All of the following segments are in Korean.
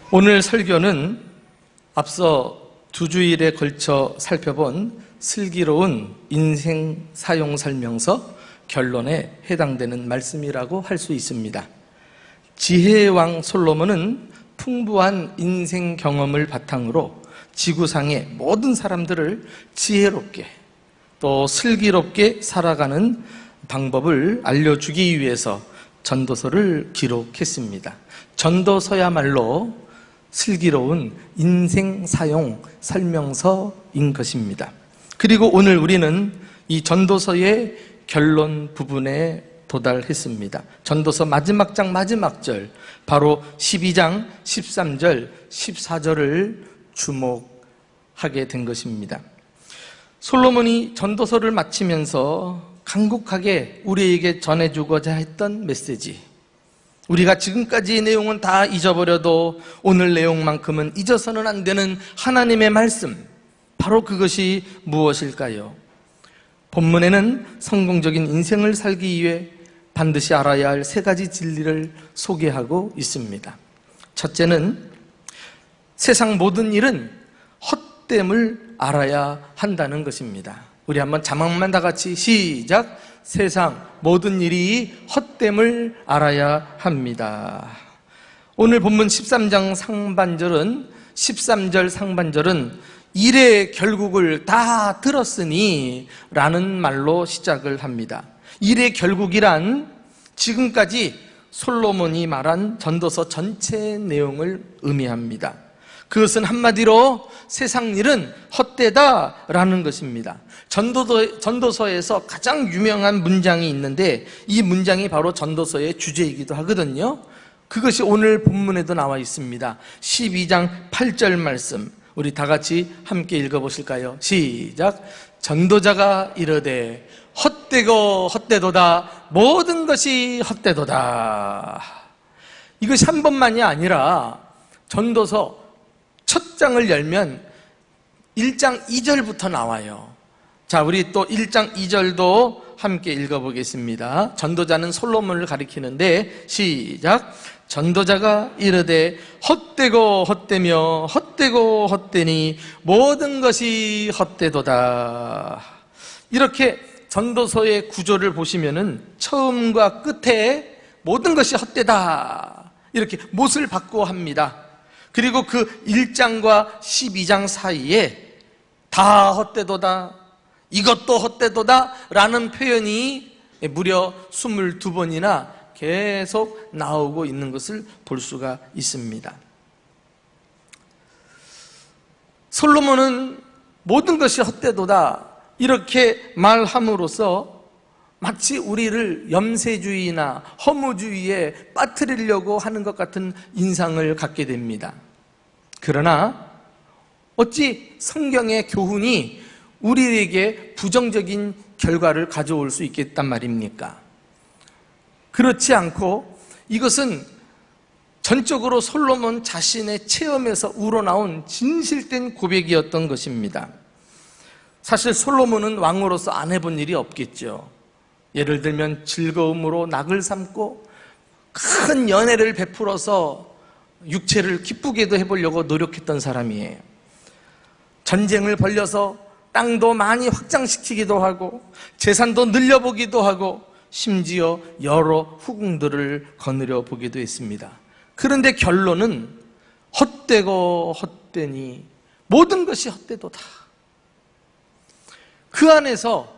오늘 설교는 앞서 두 주일에 걸쳐 살펴본 슬기로운 인생 사용 설명서 결론에 해당되는 말씀이라고 할 수 있습니다. 지혜의 왕 솔로몬은 풍부한 인생 경험을 바탕으로 지구상의 모든 사람들을 지혜롭게 또 슬기롭게 살아가는 방법을 알려주기 위해서 전도서를 기록했습니다. 전도서야말로 슬기로운 인생 사용 설명서인 것입니다. 그리고 오늘 우리는 이 전도서의 결론 부분에 도달했습니다. 전도서 마지막 장 마지막 절, 바로 12장 13절 14절을 주목하게 된 것입니다. 솔로몬이 전도서를 마치면서 간곡하게 우리에게 전해주고자 했던 메시지, 우리가 지금까지의 내용은 다 잊어버려도 오늘 내용만큼은 잊어서는 안 되는 하나님의 말씀, 바로 그것이 무엇일까요? 본문에는 성공적인 인생을 살기 위해 반드시 알아야 할 세 가지 진리를 소개하고 있습니다. 첫째는 세상 모든 일은 헛됨을 알아야 한다는 것입니다. 우리 한번 자막만 다 같이 시작! 세상 모든 일이 헛됨을 알아야 합니다. 오늘 본문 13장 상반절은 13절 상반절은 일의 결국을 다 들었으니 라는 말로 시작을 합니다. 일의 결국이란 지금까지 솔로몬이 말한 전도서 전체 내용을 의미합니다. 그것은 한마디로 세상 일은 헛되다라는 것입니다. 전도서에서 가장 유명한 문장이 있는데 이 문장이 바로 전도서의 주제이기도 하거든요. 그것이 오늘 본문에도 나와 있습니다. 12장 8절 말씀, 우리 다 같이 함께 읽어보실까요? 시작! 전도자가 이르되 헛되고 헛되도다, 모든 것이 헛되도다. 이것이 한 번만이 아니라 전도서 첫 장을 열면 1장 2절부터 나와요. 자, 우리 또 1장 2절도 함께 읽어보겠습니다. 전도자는 솔로몬을 가리키는데 시작! 전도자가 이르되 헛되고 헛되며 헛되고 헛되니 모든 것이 헛되도다. 이렇게 전도서의 구조를 보시면은 처음과 끝에 모든 것이 헛되다 이렇게 못을 바꾸어 합니다. 그리고 그 1장과 12장 사이에 다 헛되도다, 이것도 헛되도다 라는 표현이 무려 22번이나 계속 나오고 있는 것을 볼 수가 있습니다. 솔로몬은 모든 것이 헛되도다 이렇게 말함으로써 마치 우리를 염세주의나 허무주의에 빠뜨리려고 하는 것 같은 인상을 갖게 됩니다. 그러나 어찌 성경의 교훈이 우리에게 부정적인 결과를 가져올 수 있겠단 말입니까? 그렇지 않고 이것은 전적으로 솔로몬 자신의 체험에서 우러나온 진실된 고백이었던 것입니다. 사실 솔로몬은 왕으로서 안 해본 일이 없겠죠. 예를 들면 즐거움으로 낙을 삼고 큰 연회를 베풀어서 육체를 기쁘게도 해보려고 노력했던 사람이에요. 전쟁을 벌여서 땅도 많이 확장시키기도 하고 재산도 늘려보기도 하고 심지어 여러 후궁들을 거느려 보기도 했습니다. 그런데 결론은 헛되고 헛되니 모든 것이 헛되도다. 그 안에서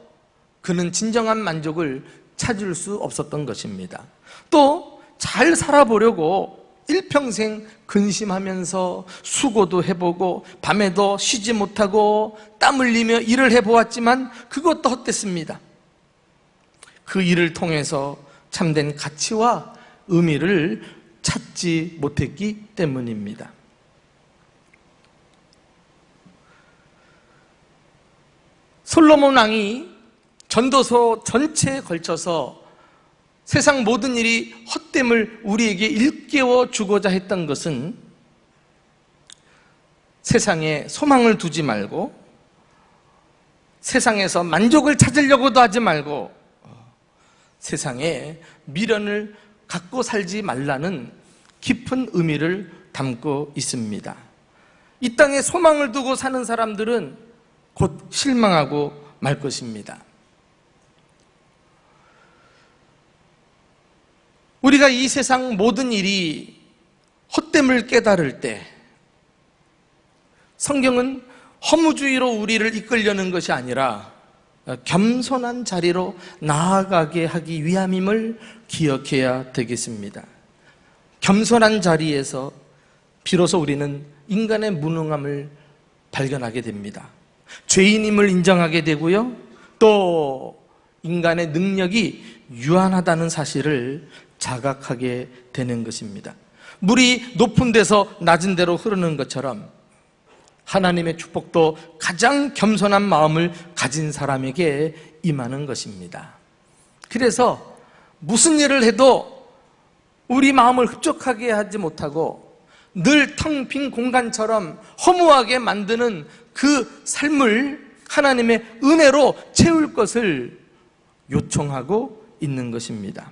그는 진정한 만족을 찾을 수 없었던 것입니다. 또 잘 살아보려고 일평생 근심하면서 수고도 해보고 밤에도 쉬지 못하고 땀 흘리며 일을 해보았지만 그것도 헛됐습니다. 그 일을 통해서 참된 가치와 의미를 찾지 못했기 때문입니다. 솔로몬 왕이 전도서 전체에 걸쳐서 세상 모든 일이 헛됨을 우리에게 일깨워 주고자 했던 것은 세상에 소망을 두지 말고 세상에서 만족을 찾으려고도 하지 말고 세상에 미련을 갖고 살지 말라는 깊은 의미를 담고 있습니다. 이 땅에 소망을 두고 사는 사람들은 곧 실망하고 말 것입니다. 우리가 이 세상 모든 일이 헛됨을 깨달을 때 성경은 허무주의로 우리를 이끌려는 것이 아니라 겸손한 자리로 나아가게 하기 위함임을 기억해야 되겠습니다. 겸손한 자리에서 비로소 우리는 인간의 무능함을 발견하게 됩니다. 죄인임을 인정하게 되고요, 또 인간의 능력이 유한하다는 사실을 자각하게 되는 것입니다. 물이 높은 데서 낮은 데로 흐르는 것처럼 하나님의 축복도 가장 겸손한 마음을 가진 사람에게 임하는 것입니다. 그래서 무슨 일을 해도 우리 마음을 흡족하게 하지 못하고 늘 텅 빈 공간처럼 허무하게 만드는 그 삶을 하나님의 은혜로 채울 것을 요청하고 있는 것입니다.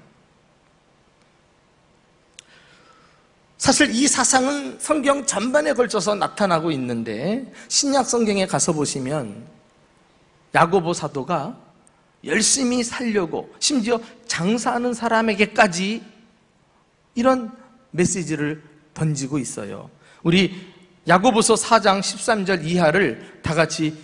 사실 이 사상은 성경 전반에 걸쳐서 나타나고 있는데, 신약 성경에 가서 보시면 야고보 사도가 열심히 살려고 심지어 장사하는 사람에게까지 이런 메시지를 던지고 있어요. 우리 야고보서 4장 13절 이하를 다 같이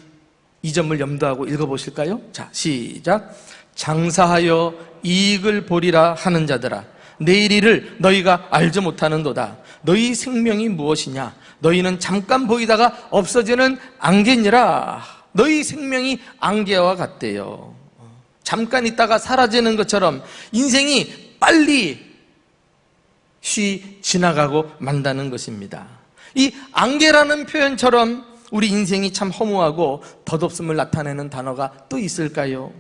이 점을 염두하고 읽어보실까요? 자, 시작. 장사하여 이익을 보리라 하는 자들아, 내일 일을 너희가 알지 못하는도다. 너희 생명이 무엇이냐? 너희는 잠깐 보이다가 없어지는 안개니라. 너희 생명이 안개와 같대요. 잠깐 있다가 사라지는 것처럼 인생이 빨리 지나가고 만다는 것입니다. 이 안개라는 표현처럼 우리 인생이 참 허무하고 덧없음을 나타내는 단어가 또 있을까요?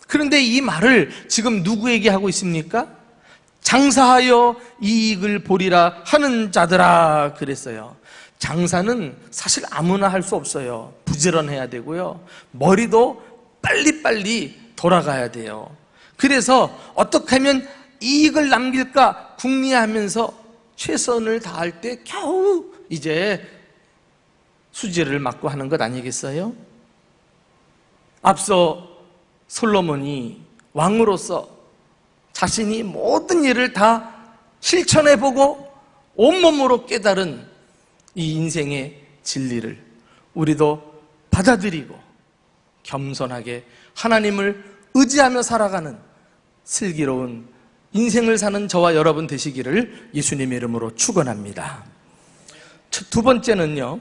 그런데 이 말을 지금 누구에게 하고 있습니까? 장사하여 이익을 보리라 하는 자들아 그랬어요. 장사는 사실 아무나 할 수 없어요. 부지런해야 되고요, 머리도 빨리빨리 돌아가야 돼요. 그래서 어떻게 하면 이익을 남길까 궁리하면서 최선을 다할 때 겨우 이제 수지를 맞고 하는 것 아니겠어요? 앞서 솔로몬이 왕으로서 자신이 모든 일을 다 실천해보고 온몸으로 깨달은 이 인생의 진리를 우리도 받아들이고 겸손하게 하나님을 의지하며 살아가는 슬기로운 인생을 사는 저와 여러분 되시기를 예수님의 이름으로 축원합니다. 두 번째는요,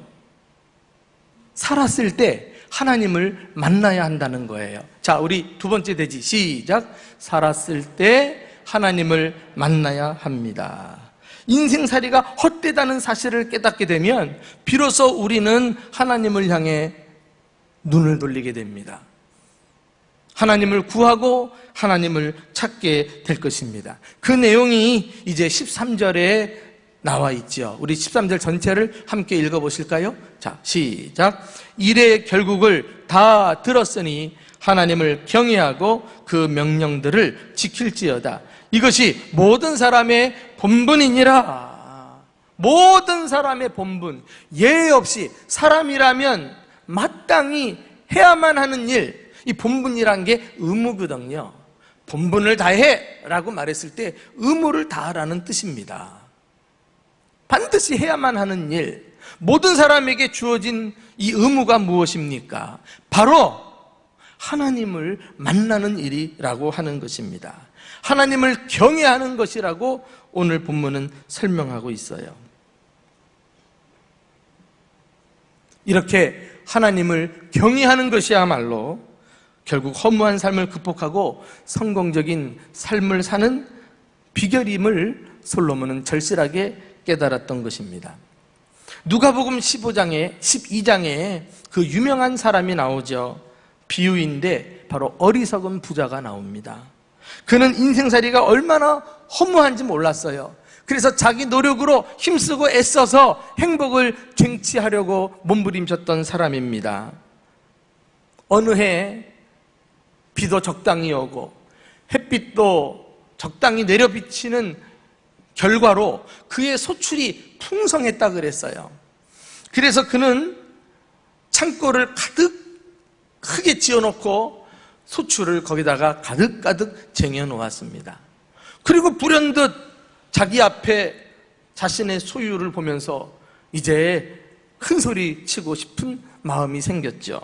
살았을 때 하나님을 만나야 한다는 거예요. 자, 우리 두 번째 대지 시작. 살았을 때 하나님을 만나야 합니다. 인생살이가 헛되다는 사실을 깨닫게 되면 비로소 우리는 하나님을 향해 눈을 돌리게 됩니다. 하나님을 구하고 하나님을 찾게 될 것입니다. 그 내용이 이제 13절에 나와 있죠. 우리 13절 전체를 함께 읽어보실까요? 자, 시작. 일의 결국을 다 들었으니 하나님을 경외하고 그 명령들을 지킬지어다. 이것이 모든 사람의 본분이니라. 모든 사람의 본분, 예외 없이 사람이라면 마땅히 해야만 하는 일, 이 본분이란 게 의무거든요. 본분을 다해 라고 말했을 때 의무를 다하라는 뜻입니다. 반드시 해야만 하는 일, 모든 사람에게 주어진 이 의무가 무엇입니까? 바로 하나님을 만나는 일이라고 하는 것입니다. 하나님을 경외하는 것이라고 오늘 본문은 설명하고 있어요. 이렇게 하나님을 경외하는 것이야말로 결국 허무한 삶을 극복하고 성공적인 삶을 사는 비결임을 솔로몬은 절실하게 깨달았던 것입니다. 누가복음 12장에 그 유명한 사람이 나오죠. 비유인데 바로 어리석은 부자가 나옵니다. 그는 인생살이가 얼마나 허무한지 몰랐어요. 그래서 자기 노력으로 힘쓰고 애써서 행복을 쟁취하려고 몸부림쳤던 사람입니다. 어느 해 비도 적당히 오고 햇빛도 적당히 내려비치는 결과로 그의 소출이 풍성했다 그랬어요. 그래서 그는 창고를 가득 크게 지어놓고 소출을 거기다가 가득가득 쟁여놓았습니다. 그리고 불현듯 자기 앞에 자신의 소유를 보면서 이제 큰 소리 치고 싶은 마음이 생겼죠.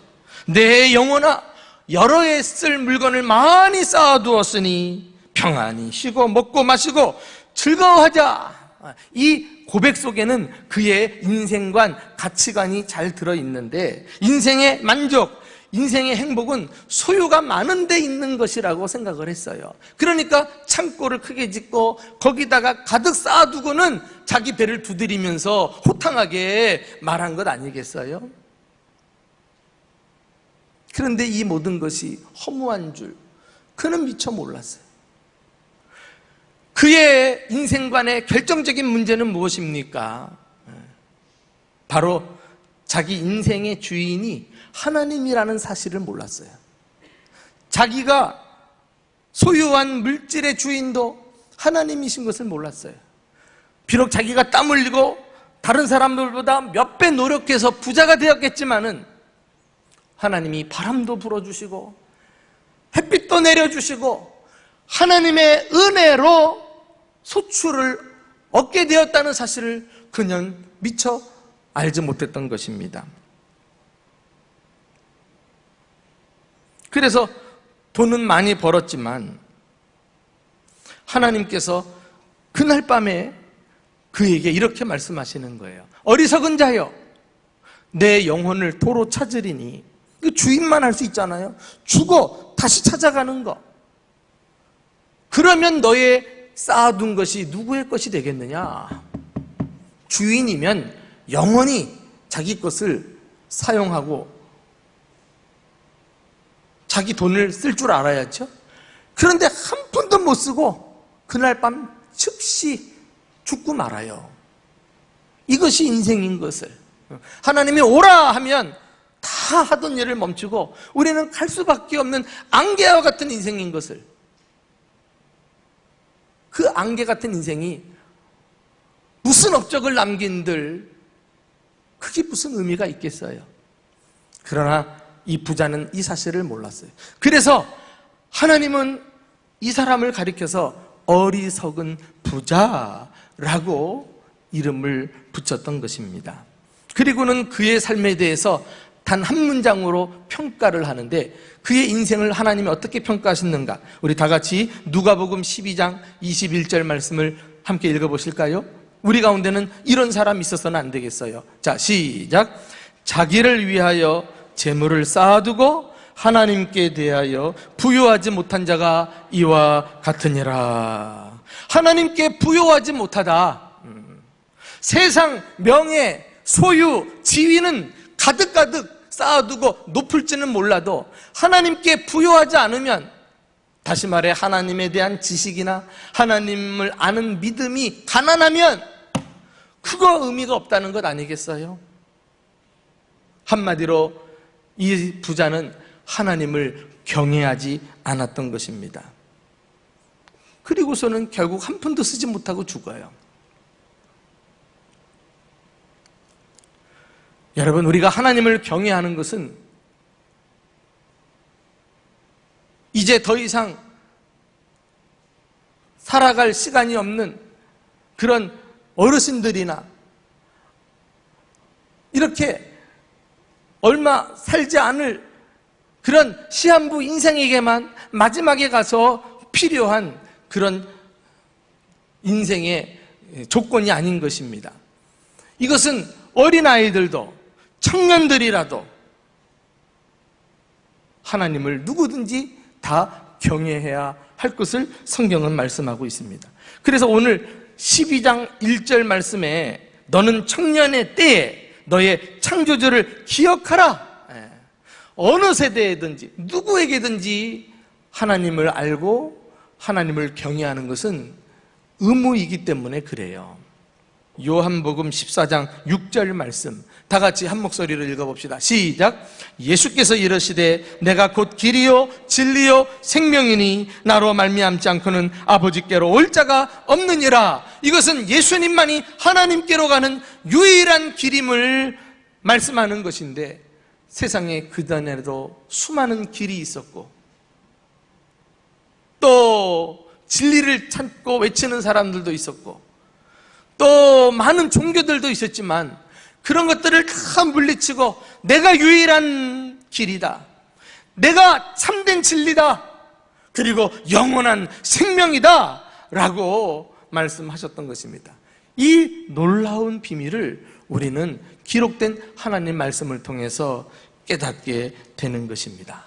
내 영혼아, 여러 해 쓸 물건을 많이 쌓아두었으니 평안히 쉬고 먹고 마시고 즐거워하자. 이 고백 속에는 그의 인생관, 가치관이 잘 들어있는데, 인생의 만족, 인생의 행복은 소유가 많은 데 있는 것이라고 생각을 했어요. 그러니까 창고를 크게 짓고 거기다가 가득 쌓아두고는 자기 배를 두드리면서 호탕하게 말한 것 아니겠어요? 그런데 이 모든 것이 허무한 줄 그는 미처 몰랐어요. 그의 인생관의 결정적인 문제는 무엇입니까? 바로 자기 인생의 주인이 하나님이라는 사실을 몰랐어요. 자기가 소유한 물질의 주인도 하나님이신 것을 몰랐어요. 비록 자기가 땀 흘리고 다른 사람들보다 몇 배 노력해서 부자가 되었겠지만은 하나님이 바람도 불어주시고 햇빛도 내려주시고 하나님의 은혜로 소출을 얻게 되었다는 사실을 그는 미처 알지 못했던 것입니다. 그래서 돈은 많이 벌었지만 하나님께서 그날 밤에 그에게 이렇게 말씀하시는 거예요. 어리석은 자여, 내 영혼을 도로 찾으리니. 이거 주인만 할 수 있잖아요. 죽어 다시 찾아가는 거. 그러면 너의 쌓아둔 것이 누구의 것이 되겠느냐? 주인이면 영원히 자기 것을 사용하고 자기 돈을 쓸 줄 알아야죠. 그런데 한 푼도 못 쓰고 그날 밤 즉시 죽고 말아요. 이것이 인생인 것을. 하나님이 오라 하면 다 하던 일을 멈추고 우리는 갈 수밖에 없는 안개와 같은 인생인 것을. 그 안개 같은 인생이 무슨 업적을 남긴들 그게 무슨 의미가 있겠어요? 그러나 이 부자는 이 사실을 몰랐어요. 그래서 하나님은 이 사람을 가리켜서 어리석은 부자라고 이름을 붙였던 것입니다. 그리고는 그의 삶에 대해서 단 한 문장으로 평가를 하는데 그의 인생을 하나님이 어떻게 평가하셨는가? 우리 다 같이 누가복음 12장 21절 말씀을 함께 읽어보실까요? 우리 가운데는 이런 사람이 있어서는 안 되겠어요. 자, 시작. 자기를 위하여 재물을 쌓아두고 하나님께 대하여 부요하지 못한 자가 이와 같으니라. 하나님께 부요하지 못하다. 세상, 명예, 소유, 지위는 가득가득 쌓아두고 높을지는 몰라도 하나님께 부요하지 않으면, 다시 말해 하나님에 대한 지식이나 하나님을 아는 믿음이 가난하면 그거 의미가 없다는 것 아니겠어요? 한마디로 이 부자는 하나님을 경외하지 않았던 것입니다. 그리고서는 결국 한 푼도 쓰지 못하고 죽어요. 여러분, 우리가 하나님을 경외하는 것은 이제 더 이상 살아갈 시간이 없는 그런 어르신들이나 이렇게 얼마 살지 않을 그런 시한부 인생에게만 마지막에 가서 필요한 그런 인생의 조건이 아닌 것입니다. 이것은 어린아이들도 청년들이라도 하나님을 누구든지 다 경외해야 할 것을 성경은 말씀하고 있습니다. 그래서 오늘 12장 1절 말씀에 너는 청년의 때에 너의 창조주를 기억하라. 어느 세대에든지 누구에게든지 하나님을 알고 하나님을 경외하는 것은 의무이기 때문에 그래요. 요한복음 14장 6절 말씀 다 같이 한 목소리로 읽어봅시다. 시작. 예수께서 이르시되 내가 곧 길이요 진리요 생명이니 나로 말미암지 않고는 아버지께로 올 자가 없느니라. 이것은 예수님만이 하나님께로 가는 유일한 길임을 말씀하는 것인데, 세상에 그전에도 수많은 길이 있었고 또 진리를 찾고 외치는 사람들도 있었고 또 많은 종교들도 있었지만, 그런 것들을 다 물리치고 내가 유일한 길이다, 내가 참된 진리다, 그리고 영원한 생명이다 라고 말씀하셨던 것입니다. 이 놀라운 비밀을 우리는 기록된 하나님 말씀을 통해서 깨닫게 되는 것입니다.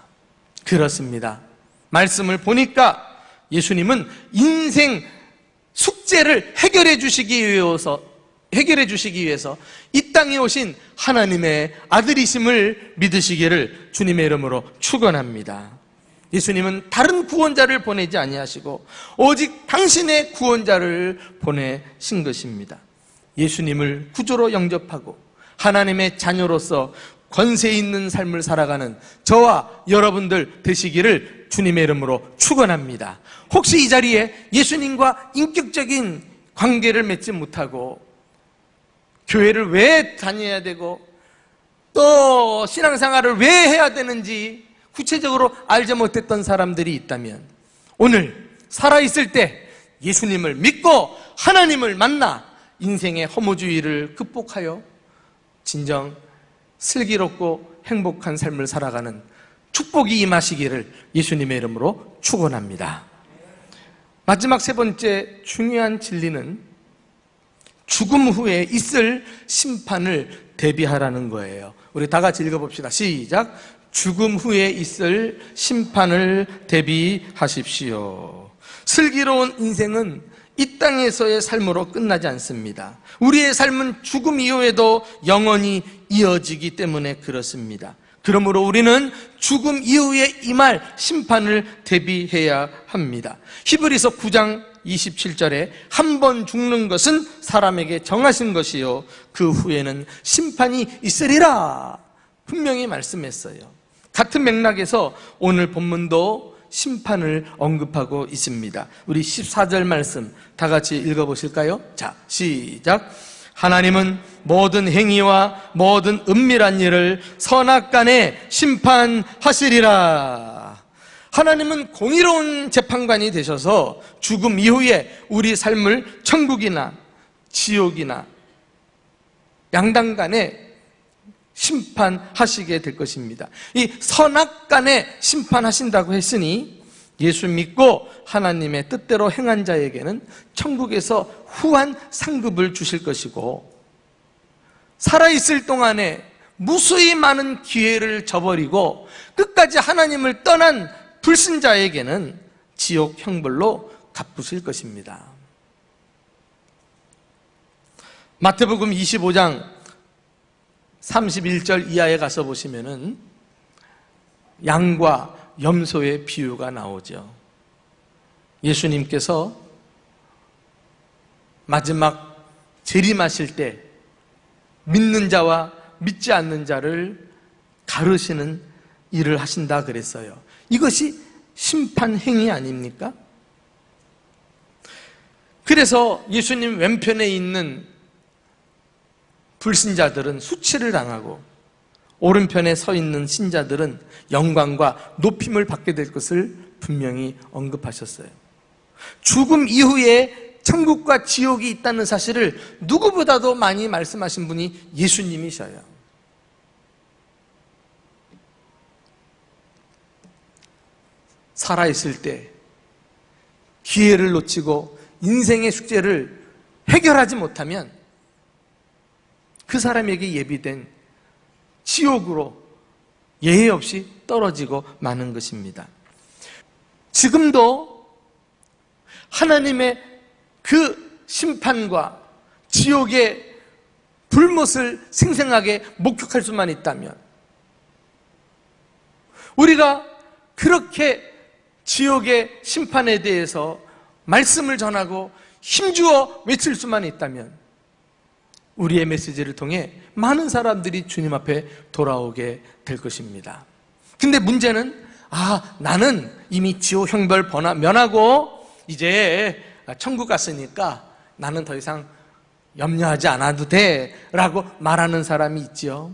그렇습니다. 말씀을 보니까 예수님은 인생 숙제를 해결해 주시기 위해서 이 땅에 오신 하나님의 아들이심을 믿으시기를 주님의 이름으로 축원합니다. 예수님은 다른 구원자를 보내지 아니하시고 오직 당신의 구원자를 보내신 것입니다. 예수님을 구주로 영접하고 하나님의 자녀로서 권세 있는 삶을 살아가는 저와 여러분들 되시기를 주님의 이름으로 축원합니다. 혹시 이 자리에 예수님과 인격적인 관계를 맺지 못하고 교회를 왜 다녀야 되고 또 신앙생활을 왜 해야 되는지 구체적으로 알지 못했던 사람들이 있다면, 오늘 살아있을 때 예수님을 믿고 하나님을 만나 인생의 허무주의를 극복하여 진정 슬기롭고 행복한 삶을 살아가는 축복이 임하시기를 예수님의 이름으로 축원합니다. 마지막 세 번째 중요한 진리는 죽음 후에 있을 심판을 대비하라는 거예요. 우리 다 같이 읽어봅시다. 시작. 죽음 후에 있을 심판을 대비하십시오. 슬기로운 인생은 이 땅에서의 삶으로 끝나지 않습니다. 우리의 삶은 죽음 이후에도 영원히 이어지기 때문에 그렇습니다. 그러므로 우리는 죽음 이후에 임할 심판을 대비해야 합니다. 히브리서 9장 27절에 한 번 죽는 것은 사람에게 정하신 것이요 그 후에는 심판이 있으리라 분명히 말씀했어요. 같은 맥락에서 오늘 본문도 심판을 언급하고 있습니다. 우리 14절 말씀 다 같이 읽어보실까요? 자, 시작. 하나님은 모든 행위와 모든 은밀한 일을 선악간에 심판하시리라. 하나님은 공의로운 재판관이 되셔서 죽음 이후에 우리 삶을 천국이나 지옥이나 양당간에 심판하시게 될 것입니다. 이 선악간에 심판하신다고 했으니 예수 믿고 하나님의 뜻대로 행한 자에게는 천국에서 후한 상급을 주실 것이고, 살아있을 동안에 무수히 많은 기회를 저버리고 끝까지 하나님을 떠난 불신자에게는 지옥 형벌로 갚으실 것입니다. 마태복음 25장 31절 이하에 가서 보시면은 양과 염소의 비유가 나오죠. 예수님께서 마지막 재림하실 때 믿는 자와 믿지 않는 자를 가르시는 일을 하신다 그랬어요. 이것이 심판 행위 아닙니까? 그래서 예수님 왼편에 있는 불신자들은 수치를 당하고 오른편에 서 있는 신자들은 영광과 높임을 받게 될 것을 분명히 언급하셨어요. 죽음 이후에 천국과 지옥이 있다는 사실을 누구보다도 많이 말씀하신 분이 예수님이셔요. 살아있을 때 기회를 놓치고 인생의 숙제를 해결하지 못하면 그 사람에게 예비된 지옥으로 예외 없이 떨어지고 마는 것입니다. 지금도 하나님의 그 심판과 지옥의 불못을 생생하게 목격할 수만 있다면, 우리가 그렇게 지옥의 심판에 대해서 말씀을 전하고 힘주어 외칠 수만 있다면 우리의 메시지를 통해 많은 사람들이 주님 앞에 돌아오게 될 것입니다. 근데 문제는 나는 이미 지옥 형벌 면하고 이제 천국 갔으니까 나는 더 이상 염려하지 않아도 돼 라고 말하는 사람이 있죠.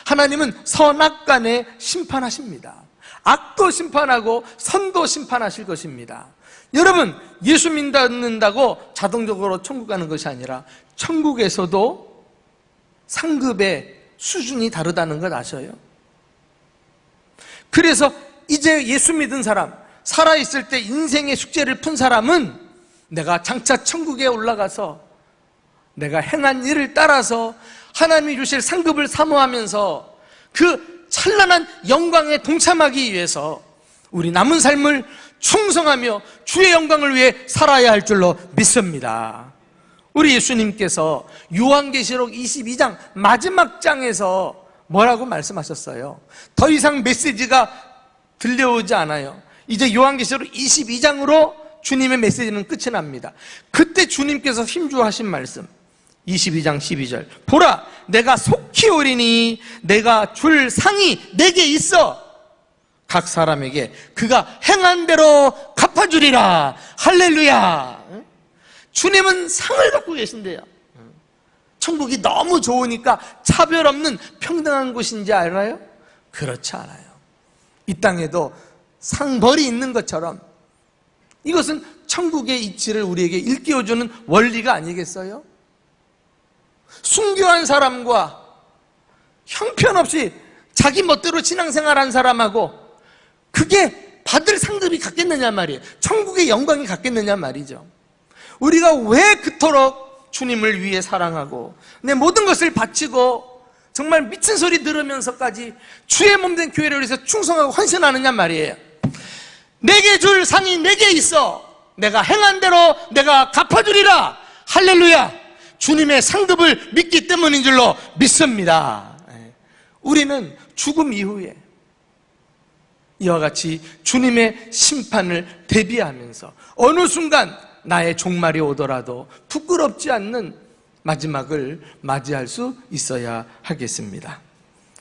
하나님은 선악간에 심판하십니다. 악도 심판하고 선도 심판하실 것입니다. 여러분, 예수 믿는다고 자동적으로 천국 가는 것이 아니라 천국에서도 상급의 수준이 다르다는 것 아셔요? 그래서 이제 예수 믿은 사람, 살아있을 때 인생의 숙제를 푼 사람은 내가 장차 천국에 올라가서 내가 행한 일을 따라서 하나님이 주실 상급을 사모하면서 그 찬란한 영광에 동참하기 위해서 우리 남은 삶을 충성하며 주의 영광을 위해 살아야 할 줄로 믿습니다. 우리 예수님께서 요한계시록 22장 마지막 장에서 뭐라고 말씀하셨어요? 더 이상 메시지가 들려오지 않아요. 이제 요한계시록 22장으로 주님의 메시지는 끝이 납니다. 그때 주님께서 힘주하신 말씀 22장 12절, 보라 내가 속히 오리니 내가 줄 상이 내게 있어 각 사람에게 그가 행한 대로 갚아주리라. 할렐루야. 주님은 상을 갖고 계신대요. 천국이 너무 좋으니까 차별 없는 평등한 곳인지 알아요? 그렇지 않아요. 이 땅에도 상벌이 있는 것처럼 이것은 천국의 이치를 우리에게 일깨워주는 원리가 아니겠어요? 순교한 사람과 형편없이 자기 멋대로 신앙생활한 사람하고 그게 받을 상급이 같겠느냐 말이에요. 천국의 영광이 같겠느냐 말이죠. 우리가 왜 그토록 주님을 위해 사랑하고 내 모든 것을 바치고 정말 미친 소리 들으면서까지 주의 몸된 교회를 위해서 충성하고 헌신하느냐 말이에요. 내게 줄 상이 내게 있어 내가 행한 대로 내가 갚아주리라. 할렐루야. 주님의 상급을 믿기 때문인 줄로 믿습니다. 우리는 죽음 이후에 이와 같이 주님의 심판을 대비하면서 어느 순간 나의 종말이 오더라도 부끄럽지 않는 마지막을 맞이할 수 있어야 하겠습니다.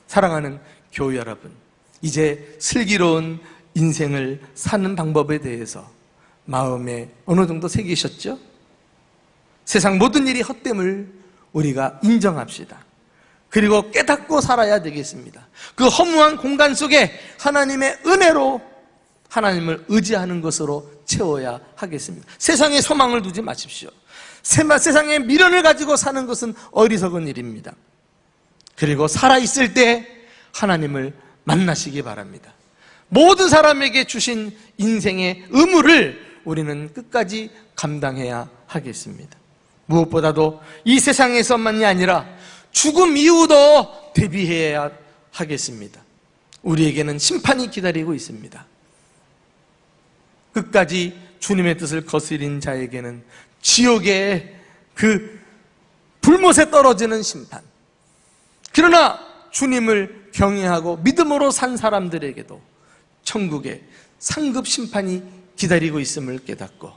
사랑하는 교우 여러분, 이제 슬기로운 인생을 사는 방법에 대해서 마음에 어느 정도 새기셨죠? 세상 모든 일이 헛됨을 우리가 인정합시다. 그리고 깨닫고 살아야 되겠습니다. 그 허무한 공간 속에 하나님의 은혜로 하나님을 의지하는 것으로 채워야 하겠습니다. 세상에 소망을 두지 마십시오. 세상에 미련을 가지고 사는 것은 어리석은 일입니다. 그리고 살아있을 때 하나님을 만나시기 바랍니다. 모든 사람에게 주신 인생의 의무를 우리는 끝까지 감당해야 하겠습니다. 무엇보다도 이 세상에서만이 아니라 죽음 이후도 대비해야 하겠습니다. 우리에게는 심판이 기다리고 있습니다. 끝까지 주님의 뜻을 거스린 자에게는 지옥의 그 불못에 떨어지는 심판, 그러나 주님을 경외하고 믿음으로 산 사람들에게도 천국의 상급 심판이 기다리고 있음을 깨닫고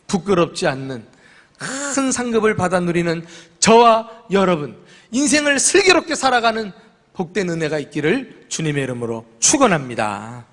부끄럽지 않는 큰 상급을 받아 누리는 저와 여러분, 인생을 슬기롭게 살아가는 복된 은혜가 있기를 주님의 이름으로 축원합니다.